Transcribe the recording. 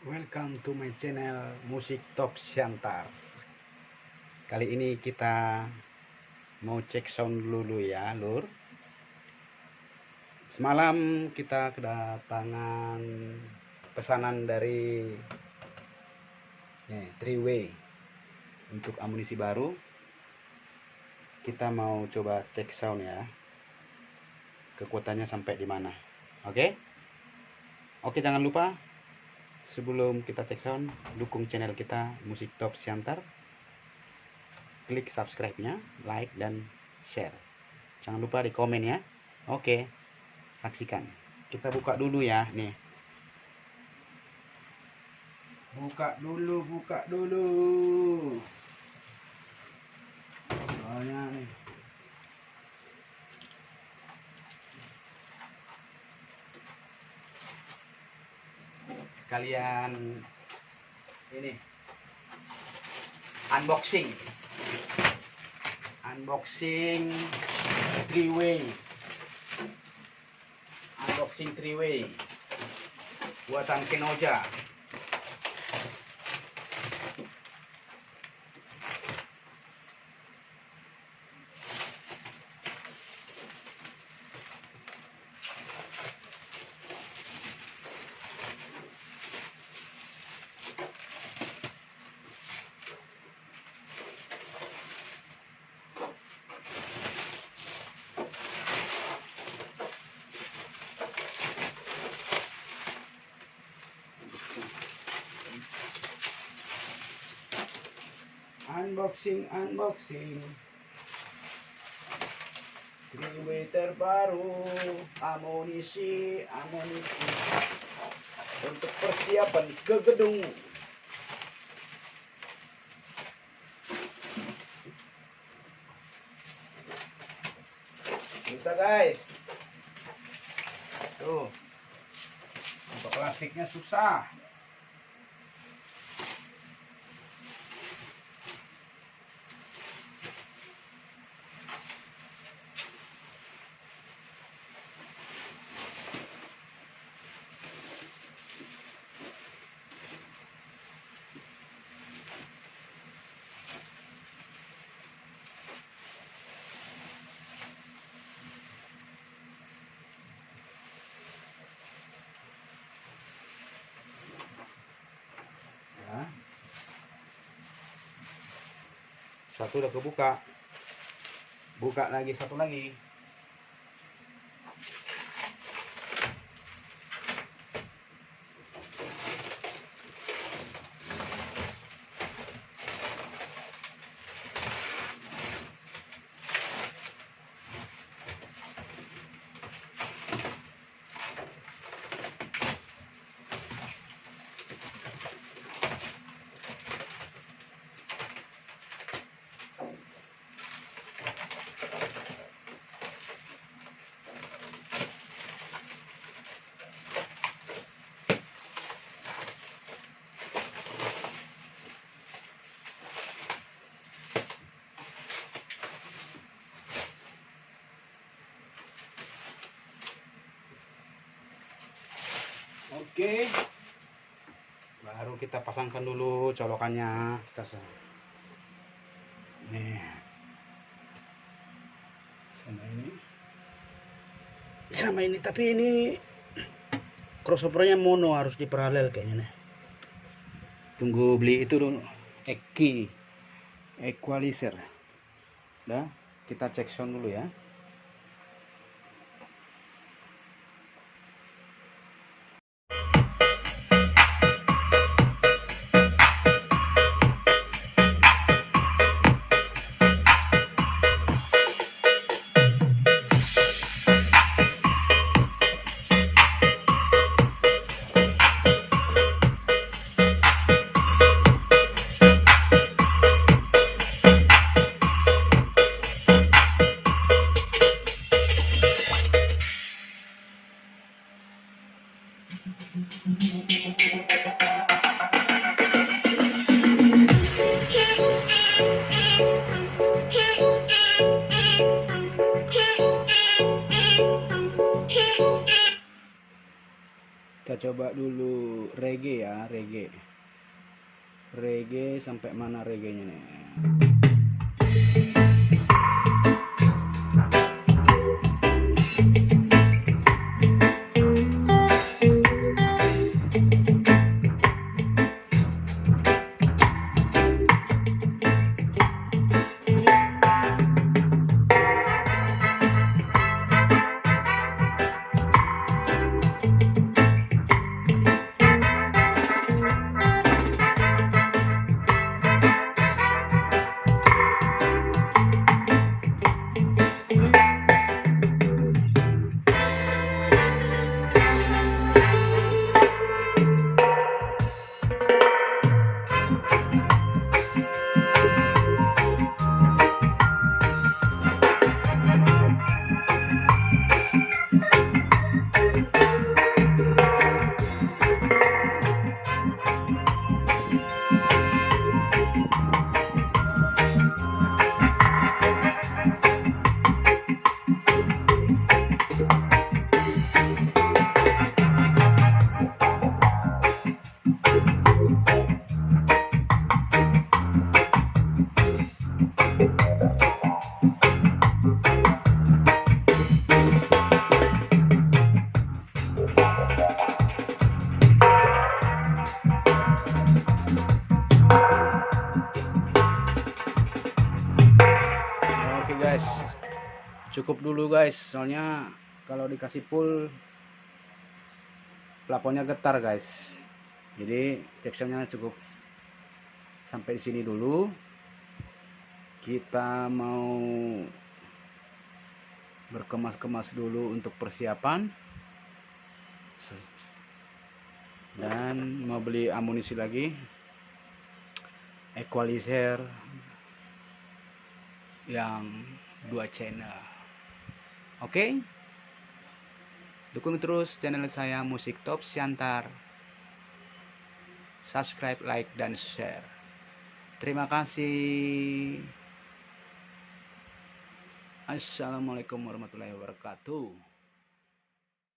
Welcome to my channel Musik Top Siantar. Kali ini kita mau cek sound dulu ya, lur. Semalam kita kedatangan pesanan dari Three-Way untuk amunisi baru. Kita mau coba cek sound ya, kekuatannya sampai di mana. Oke, jangan lupa sebelum kita cek sound, dukung channel kita Musik Top Siantar. Klik subscribe-nya, like dan share. Jangan lupa di komen ya. Oke, saksikan. Kita buka dulu ya, nih. Buka dulu. Soalnya nih. Sekalian ini unboxing Three-Way buatan Kenoja. Unboxing Three-Way terbaru, amunisi untuk persiapan ke gedung. Bisa guys, tuh untuk plastiknya susah. Satu udah kebuka, buka lagi satu lagi. Oke, baru kita pasangkan dulu colokannya. Nih, sama ini, tapi ini crossovernya mono, harus diparalel kayaknya nih. Tunggu beli itu dulu, equalizer. Udah, kita cek sound dulu ya. coba dulu reggae ya, reggae sampai mana reggae-nya nih. Oke guys, cukup dulu guys, soalnya kalau dikasih full plafonnya getar guys. Jadi check soundnya cukup sampai di sini dulu. Kita mau berkemas-kemas dulu untuk persiapan dan mau beli amunisi lagi, equalizer yang 2 channel. Oke, dukung terus channel saya Musik Top Siantar, subscribe, like, dan share. Terima kasih. Assalamualaikum warahmatullahi wabarakatuh.